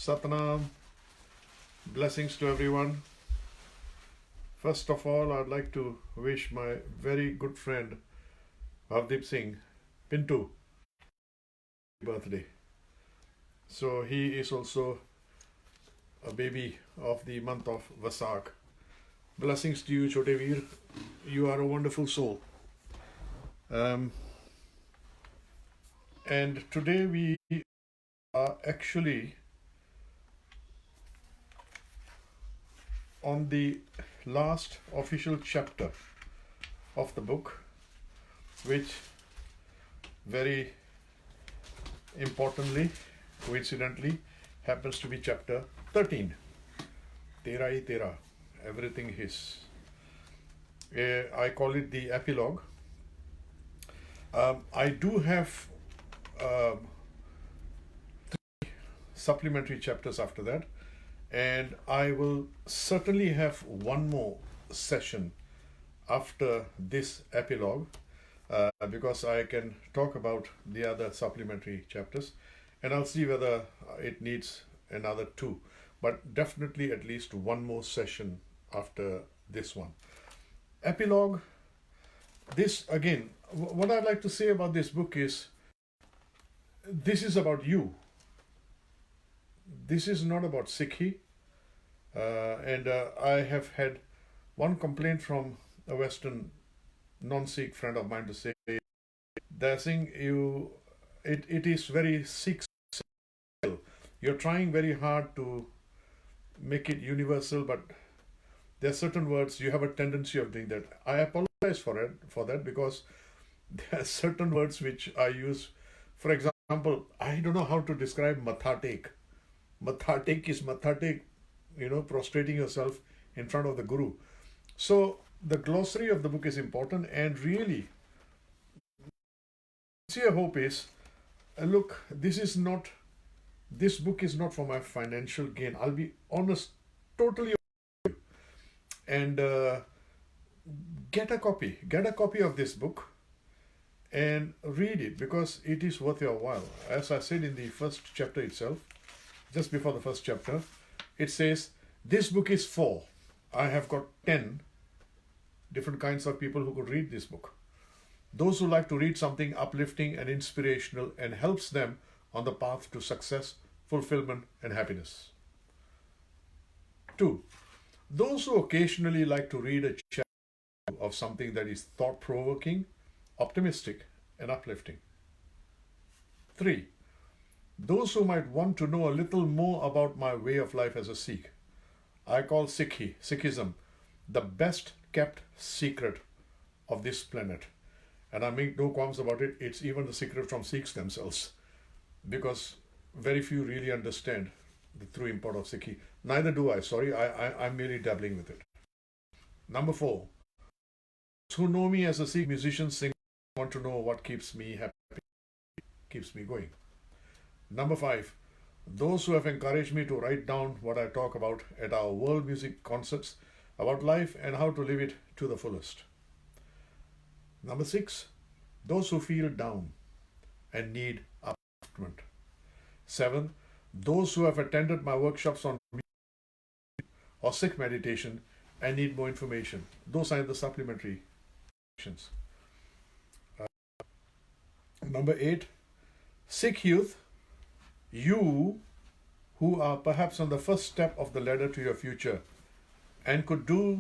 Satnam, blessings to everyone. First of all, I'd like to wish my very good friend Dya Singh, Pintu, birthday. So he is also a baby of the month of Vasak. Blessings to you, Chote Veer. You are a wonderful soul. And today we are actually on the last official chapter of the book, which very importantly, coincidentally, happens to be chapter 13. Tera hi tera, everything his. I call it the Epilogue. I do have 3 supplementary chapters after that, and I will certainly have one more session after this epilogue because I can talk about the other supplementary chapters, and I'll see whether it needs another 2, but definitely at least one more session after this one. Epilogue, this again, what I'd like to say about this book is, this is about you. This is not about Sikhi. And I have had one complaint from a Western non-Sikh friend of mine to say, Dya Singh, it is very Sikh. You're trying very hard to make it universal, but there are certain words, you have a tendency of doing that. I apologize for that because there are certain words which I use. For example, I don't know how to describe mathatek. Mathatek is mathatek, prostrating yourself in front of the Guru. So the glossary of the book is important, and really, sincere hope is, look, this book is not for my financial gain. I'll be honest, totally honest with you. And get a copy of this book and read it, because it is worth your while. As I said in the first chapter itself, just before the first chapter, it says, this book is for, I have got 10 different kinds of people who could read this book. Those who like to read something uplifting and inspirational and helps them on the path to success, fulfillment, and happiness. 2, those who occasionally like to read a chapter of something that is thought-provoking, optimistic, and uplifting. 3, those who might want to know a little more about my way of life as a Sikh. I call Sikhism, the best kept secret of this planet. And I make no qualms about it. It's even the secret from Sikhs themselves, because very few really understand the true import of Sikhi. Neither do I. Sorry, I'm merely dabbling with it. Number 4, those who know me as a Sikh musician, singer, want to know what keeps me happy, keeps me going. Number 5, those who have encouraged me to write down what I talk about at our world music concerts about life and how to live it to the fullest. Number 6, those who feel down and need upliftment. 7, those who have attended my workshops on or Sikh meditation and need more information. Those are the supplementary sections. Number 8, Sikh youth, you who are perhaps on the first step of the ladder to your future and could do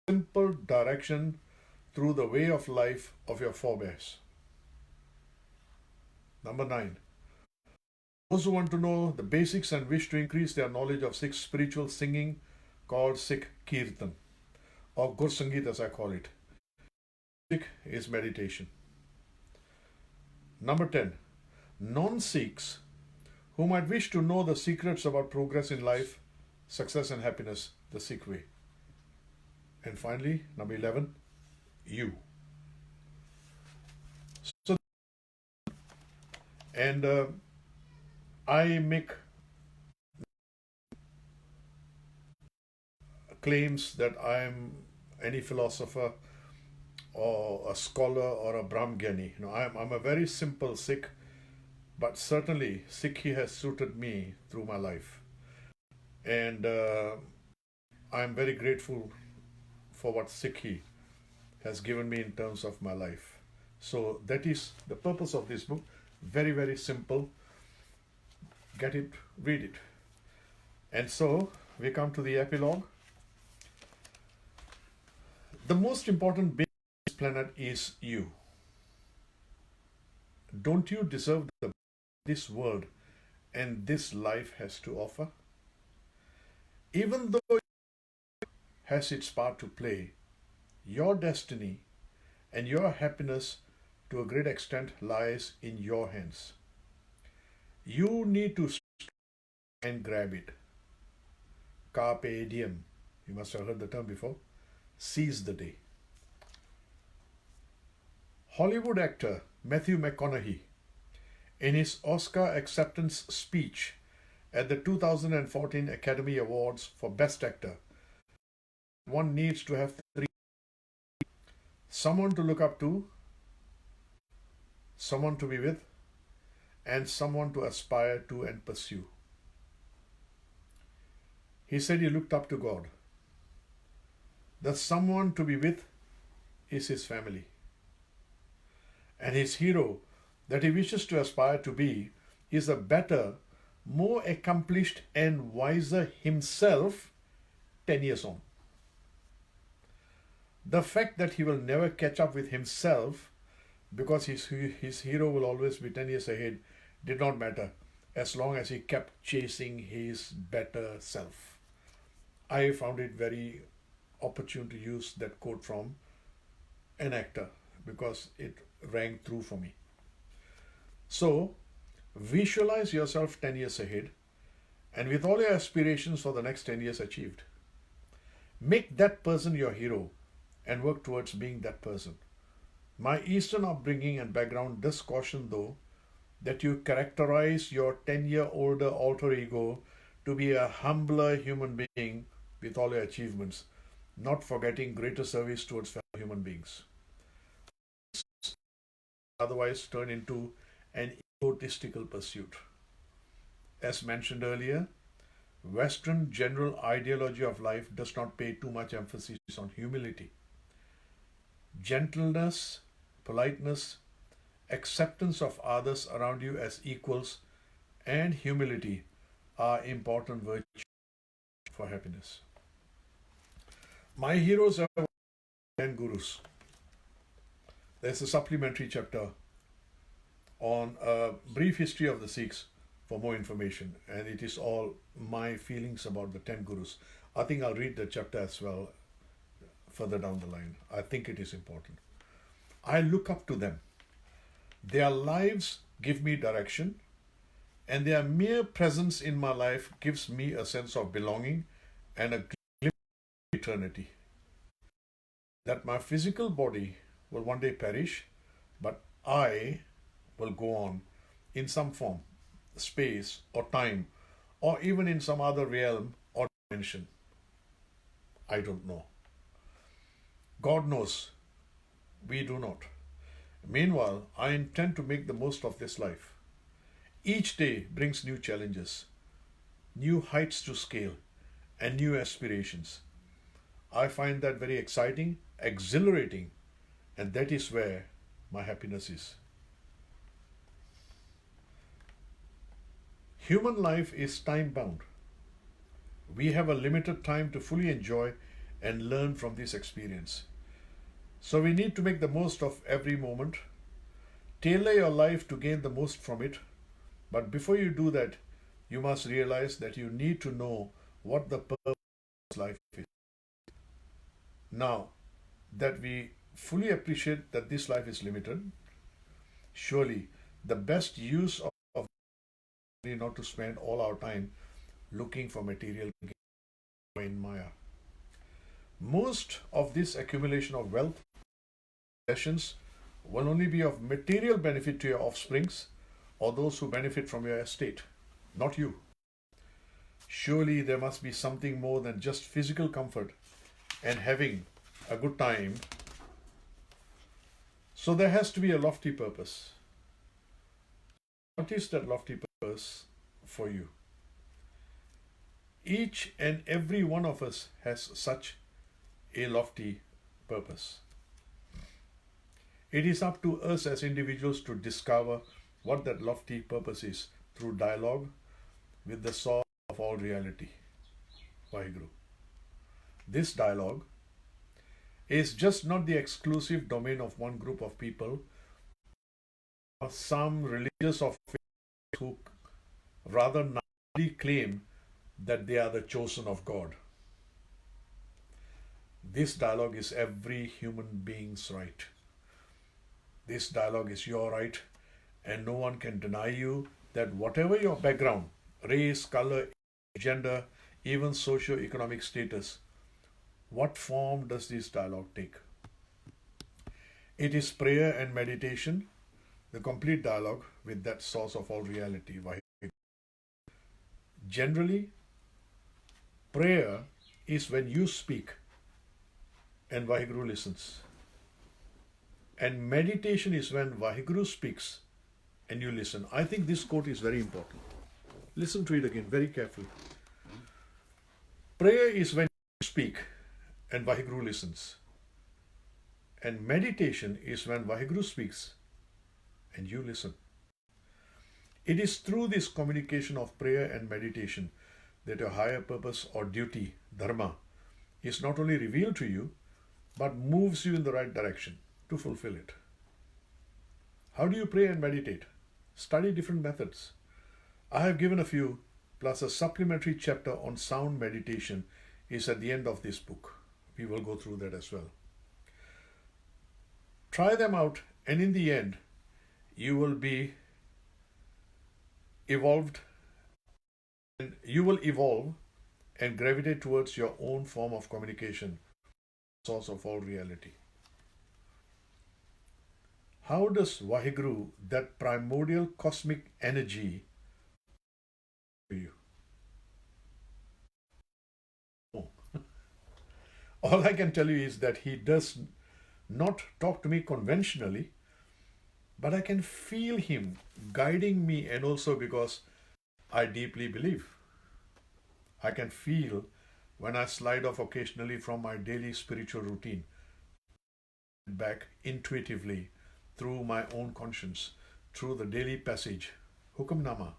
simple direction through the way of life of your forebears. Number 9, those who want to know the basics and wish to increase their knowledge of Sikh spiritual singing called Sikh Kirtan, or Gur Sangeet as I call it. Sikh is meditation. Number 10, non-Sikhs who might wish to know the secrets about progress in life, success and happiness, the Sikh way. And finally, number 11, you. So, and I make claims that I am any philosopher or a scholar or a Brahmgyani. I'm a very simple Sikh, but certainly Sikhi has suited me through my life. And I'm very grateful for what Sikhi has given me in terms of my life. So that is the purpose of this book. Very, very simple. Get it, read it. And so we come to the epilogue. The most important being on this planet is you. Don't you deserve this world and this life has to offer? Even though it has its part to play, your destiny and your happiness to a great extent lies in your hands. You need to and grab it. Carpe Diem. You must have heard the term before. Seize the day. Hollywood actor Matthew Mcconaughey, in his Oscar acceptance speech at the 2014 Academy Awards for Best Actor, one needs to have three: someone to look up to, someone to be with, and someone to aspire to and pursue. He said he looked up to God. The someone to be with is his family. And his hero that he wishes to aspire to be is a better, more accomplished and wiser himself 10 years on. The fact that he will never catch up with himself because his hero will always be 10 years ahead did not matter as long as he kept chasing his better self. I found it very opportune to use that quote from an actor because it rang true for me. So, visualize yourself 10 years ahead and with all your aspirations for the next 10 years achieved. Make that person your hero and work towards being that person. My Eastern upbringing and background does caution, though, that you characterize your 10-year-older alter ego to be a humbler human being with all your achievements, not forgetting greater service towards fellow human beings. Otherwise turn into an egotistical pursuit. As mentioned earlier, Western general ideology of life does not pay too much emphasis on humility. Gentleness, politeness, acceptance of others around you as equals, and humility are important virtues for happiness. My heroes are 10 gurus. There's a supplementary chapter on a brief history of the Sikhs for more information, and it is all my feelings about the 10 gurus. I think I'll read the chapter as well further down the line. I think it is important. I look up to them. Their lives give me direction, and their mere presence in my life gives me a sense of belonging and a glimpse of eternity. That my physical body will one day perish, but I will go on in some form, space or time, or even in some other realm or dimension. I don't know. God knows. We do not. Meanwhile, I intend to make the most of this life. Each day brings new challenges, new heights to scale, and new aspirations. I find that very exciting, exhilarating, and that is where my happiness is. Human life is time-bound. We have a limited time to fully enjoy and learn from this experience. So we need to make the most of every moment. Tailor your life to gain the most from it. But before you do that, you must realize that you need to know what the purpose of life is. Now that we fully appreciate that this life is limited, surely the best use of not to spend all our time looking for material gain in Maya. Most of this accumulation of wealth possessions will only be of material benefit to your offsprings or those who benefit from your estate, not you. Surely there must be something more than just physical comfort and having a good time. So there has to be a lofty purpose. What is that lofty purpose for you? Each and every one of us has such a lofty purpose. It is up to us as individuals to discover what that lofty purpose is through dialogue with the source of all reality, Vaheguru. This dialogue is just not the exclusive domain of one group of people or some religious or faith who rather naively claim that they are the chosen of God. This dialogue is every human being's right. This dialogue is your right, and no one can deny you that whatever your background, race, color, gender, even socio-economic status, what form does this dialogue take? It is prayer and meditation, the complete dialogue with that source of all reality. Generally, prayer is when you speak and Vaheguru listens. And meditation is when Vaheguru speaks and you listen. I think this quote is very important. Listen to it again very carefully. Prayer is when you speak and Vaheguru listens. And meditation is when Vaheguru speaks and you listen. It is through this communication of prayer and meditation that your higher purpose or duty, dharma, is not only revealed to you, but moves you in the right direction to fulfill it. How do you pray and meditate? Study different methods. I have given a few, plus a supplementary chapter on sound meditation is at the end of this book. We will go through that as well. Try them out, and in the end, you will be evolved, and you will evolve and gravitate towards your own form of communication, source of all reality. How does Vaheguru, that primordial cosmic energy, to you? Oh. All I can tell you is that he does not talk to me conventionally, but I can feel him guiding me, and also because I deeply believe. I can feel when I slide off occasionally from my daily spiritual routine, back intuitively through my own conscience, through the daily passage, Hukamnama,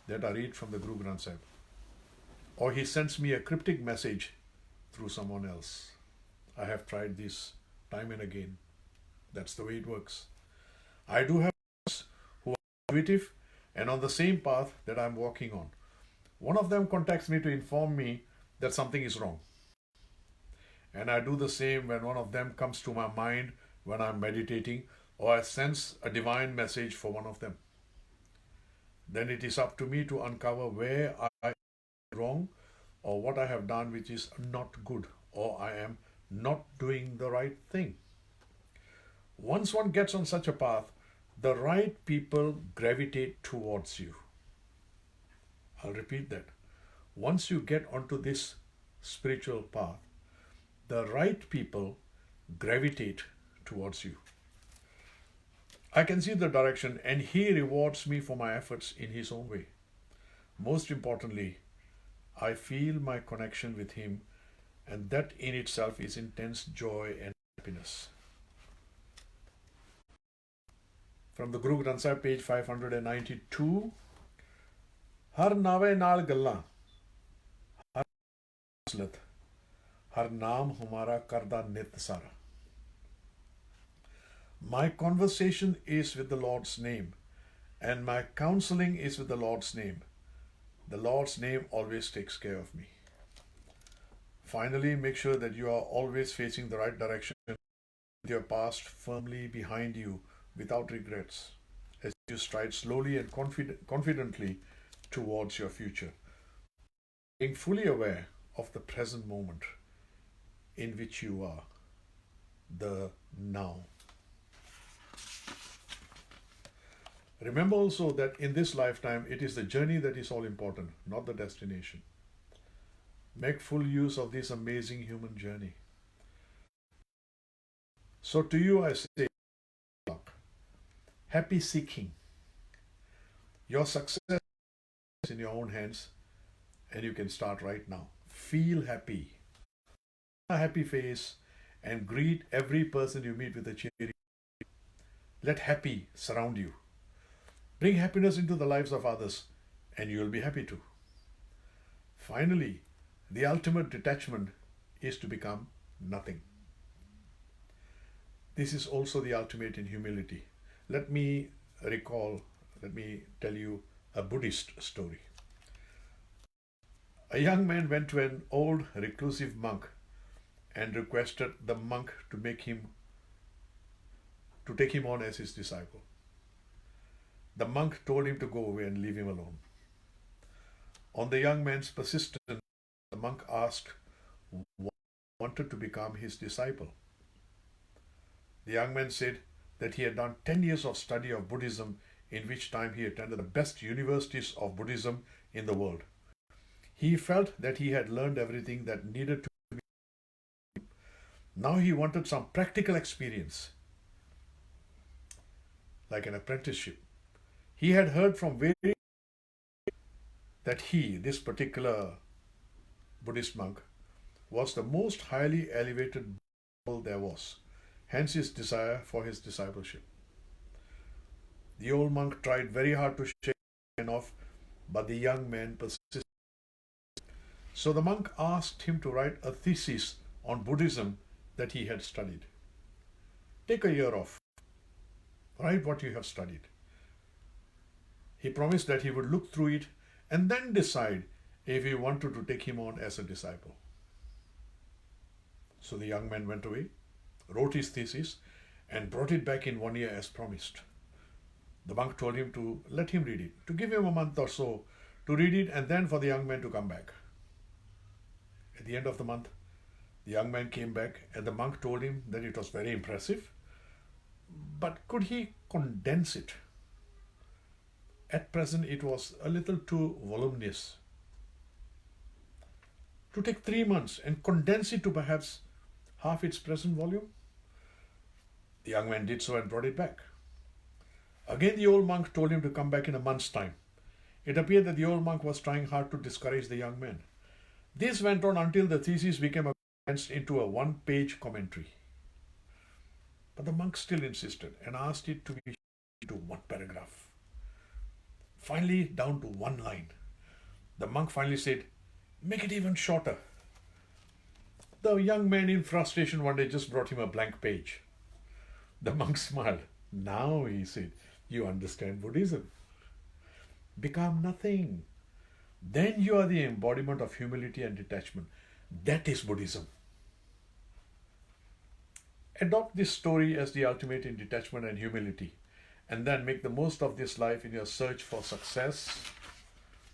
that I read from the Guru Granth Sahib. Or he sends me a cryptic message through someone else. I have tried this time and again. That's the way it works. I do have friends who are intuitive and on the same path that I'm walking on. One of them contacts me to inform me that something is wrong. And I do the same when one of them comes to my mind when I'm meditating, or I sense a divine message for one of them. Then it is up to me to uncover where I am wrong, or what I have done which is not good, or I am not doing the right thing. Once one gets on such a path, the right people gravitate towards you. I'll repeat that. Once you get onto this spiritual path, the right people gravitate towards you. I can see the direction, and he rewards me for my efforts in his own way. Most importantly, I feel my connection with him, and that in itself is intense joy and happiness. From the Guru Granth Sahib, page 592. Har nave naal galla, har aslat, har naam humara karda nit sara. My conversation is with the Lord's name, and my counseling is with the Lord's name. The Lord's name always takes care of me. Finally, make sure that you are always facing the right direction, with your past firmly behind you without regrets, as you stride slowly and confidently towards your future, being fully aware of the present moment in which you are, the now. Remember also that in this lifetime, it is the journey that is all important, not the destination. Make full use of this amazing human journey. So to you I say, happy Sikhing. Your success is in your own hands, and you can start right now. Feel happy. A happy face and greet every person you meet with a cheery. Let happy surround you. Bring happiness into the lives of others, and you will be happy too. Finally, the ultimate detachment is to become nothing. This is also the ultimate in humility. Let me tell you a Buddhist story. A young man went to an old reclusive monk and requested the monk to take him on as his disciple. The monk told him to go away and leave him alone. On the young man's persistence, the monk asked why he wanted to become his disciple. The young man said that he had done 10 years of study of Buddhism, in which time he attended the best universities of Buddhism in the world. He felt that he had learned everything that needed to be. Now he wanted some practical experience, like an apprenticeship. He had heard from various that this particular Buddhist monk, was the most highly elevated there was. Hence his desire for his discipleship. The old monk tried very hard to shake him off, but the young man persisted. So the monk asked him to write a thesis on Buddhism that he had studied. Take a year off. Write what you have studied. He promised that he would look through it and then decide if he wanted to take him on as a disciple. So the young man went away, wrote his thesis, and brought it back in 1 year as promised. The monk told him to let him read it, to give him a month or so to read it, and then for the young man to come back. At the end of the month, the young man came back, and the monk told him that it was very impressive, but could he condense it? At present, it was a little too voluminous. To take 3 months and condense it to perhaps half its present volume? The young man did so and brought it back. Again, the old monk told him to come back in a month's time. It appeared that the old monk was trying hard to discourage the young man. This went on until the thesis became condensed into a 1-page commentary. But the monk still insisted and asked it to be to 1 paragraph. Finally, down to 1 line. The monk finally said, "Make it even shorter." The young man, in frustration, one day just brought him a blank page. The monk smiled. "Now," he said, "you understand Buddhism. Become nothing. Then you are the embodiment of humility and detachment. That is Buddhism." Adopt this story as the ultimate in detachment and humility, and then make the most of this life in your search for success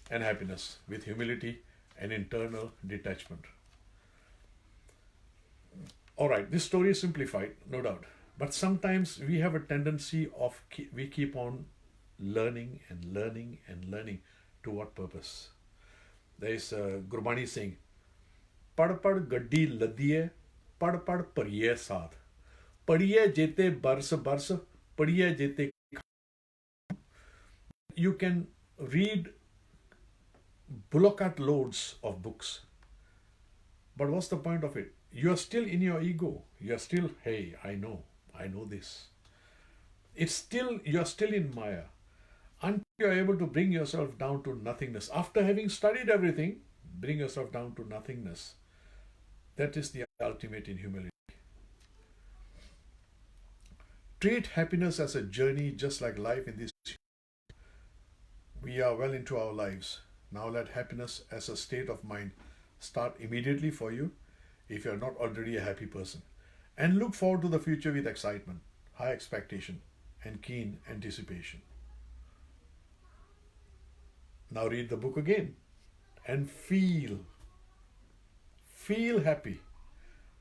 and happiness with humility and internal detachment. All right, this story is simplified, no doubt, but sometimes we have a tendency of we keep on learning and learning and learning. To what purpose? There is Gurbani saying, "Pad pad gaddi laddiye, pad pad pariye saath. Padiye jete bars bars, padiye jete." You can read bullock loads of books, but what's the point of it? You are still in your ego. You are still, "Hey, I know this." You are still in Maya. Until you are able to bring yourself down to nothingness, after having studied everything, bring yourself down to nothingness. That is the ultimate in humility. Treat happiness as a journey, just like life in this. We are well into our lives. Now let happiness as a state of mind start immediately for you if you are not already a happy person. And look forward to the future with excitement, high expectation, and keen anticipation. Now read the book again and feel happy.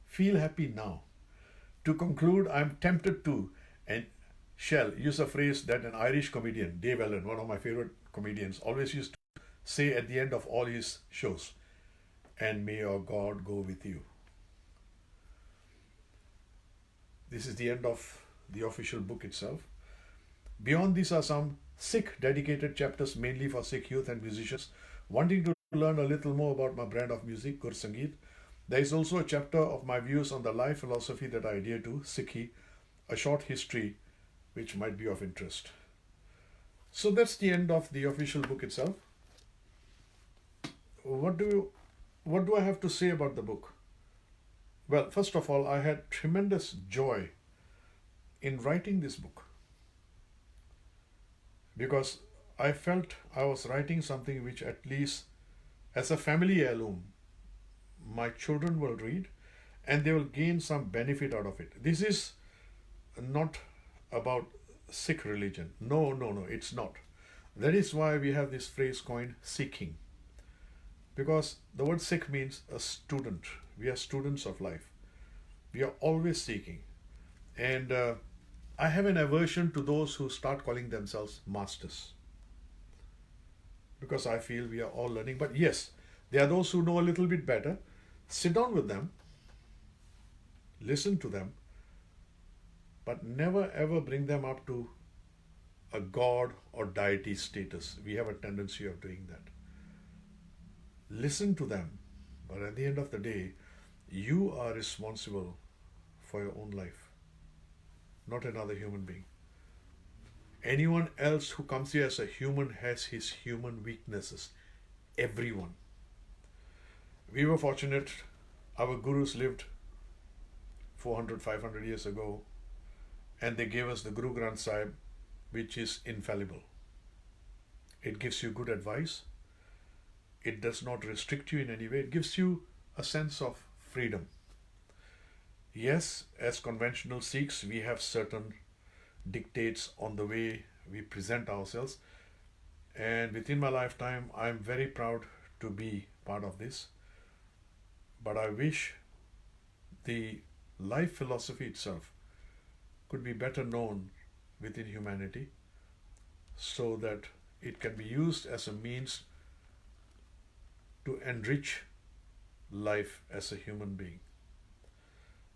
Feel happy now. To conclude, I am tempted to and shall use a phrase that an Irish comedian, Dave Allen, one of my favorite comedians, always used to say at the end of all his shows, "And may your God go with you." This is the end of the official book itself. Beyond these are some Sikh dedicated chapters mainly for Sikh youth and musicians wanting to learn a little more about my brand of music, Gur Sangeet. There is also a chapter of my views on the life philosophy that I adhere to, Sikhi, a short history which might be of interest. So that's the end of the official book itself. What do I have to say about the book? Well, first of all, I had tremendous joy in writing this book because I felt I was writing something which, at least as a family heirloom, my children will read and they will gain some benefit out of it. This is not about Sikh religion. No, it's not. That is why we have this phrase coined Sikhing. Because the word Sikh means a student. We are students of life. We are always seeking. And I have an aversion to those who start calling themselves masters. Because I feel we are all learning. But yes, there are those who know a little bit better. Sit down with them. Listen to them. But never ever bring them up to a god or deity status. We have a tendency of doing that. Listen to them, but at the end of the day, you are responsible for your own life, not another human being. Anyone else who comes here as a human has his human weaknesses. Everyone. We were fortunate, our gurus lived 400, 500 years ago, and they gave us the Guru Granth Sahib, which is infallible. It gives you good advice. It does not restrict you in any way. It gives you a sense of freedom. Yes, as conventional Sikhs, we have certain dictates on the way we present ourselves. And within my lifetime, I'm very proud to be part of this. But I wish the life philosophy itself could be better known within humanity so that it can be used as a means to enrich life as a human being.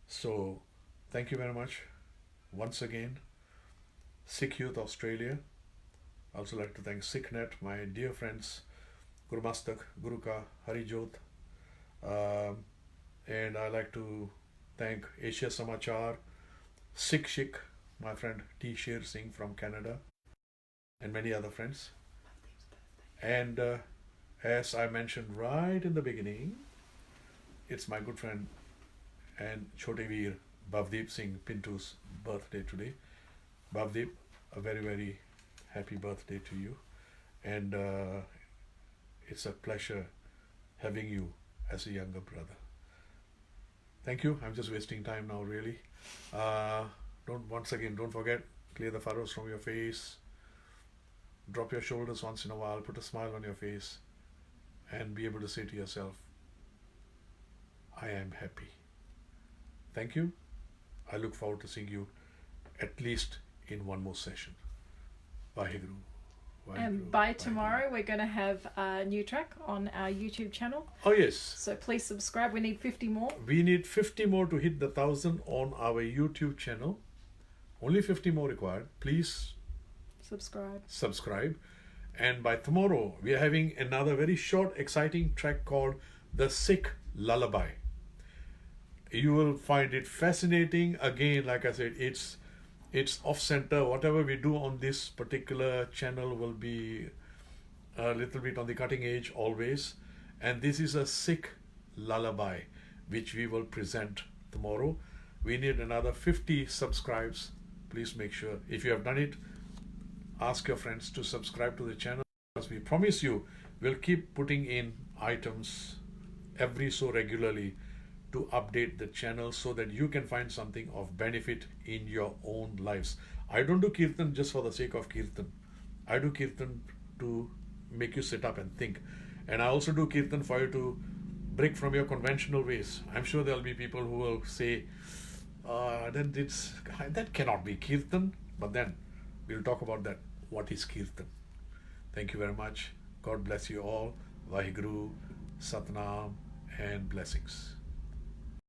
So, thank you very much once again, Sikh Youth Australia. I also like to thank SikhNet, my dear friends, Guru Mastak, Guru Ka, Hari Jot, and I like to thank Asia Samachar, Sikh, my friend Dya Singh from Canada, and many other friends. And as I mentioned right in the beginning, it's my good friend and Chote Veer Bhavdeep Singh Pintu's birthday today. Bhavdeep, a very, very happy birthday to you. And it's a pleasure having you as a younger brother. Thank you. I'm just wasting time now, really. Don't forget, clear the furrows from your face. Drop your shoulders once in a while. Put a smile on your face. And be able to say to yourself, I am happy. Thank you. I look forward to seeing you at least in one more session. Vaheguru. And by tomorrow, we're going to have a new track on our YouTube channel. Oh, yes. So please subscribe. We need 50 more. We need 50 more to hit the 1,000 on our YouTube channel. Only 50 more required. Please subscribe. And by tomorrow, we are having another very short, exciting track called The Sikh Lullaby. You will find it fascinating. Again, like I said, it's off-center. Whatever we do on this particular channel will be a little bit on the cutting edge always. And this is a Sikh lullaby, which we will present tomorrow. We need another 50 subscribes. Please make sure, if you have done it, ask your friends to subscribe to the channel. As we promise you, we'll keep putting in items every so regularly to update the channel so that you can find something of benefit in your own lives. I don't do Kirtan just for the sake of Kirtan. I do Kirtan to make you sit up and think. And I also do Kirtan for you to break from your conventional ways. I'm sure there'll be people who will say, that cannot be Kirtan. But then we'll talk about that. What is Kirtan? Thank you very much. God bless you all. Vaheguru, Satnam, and blessings.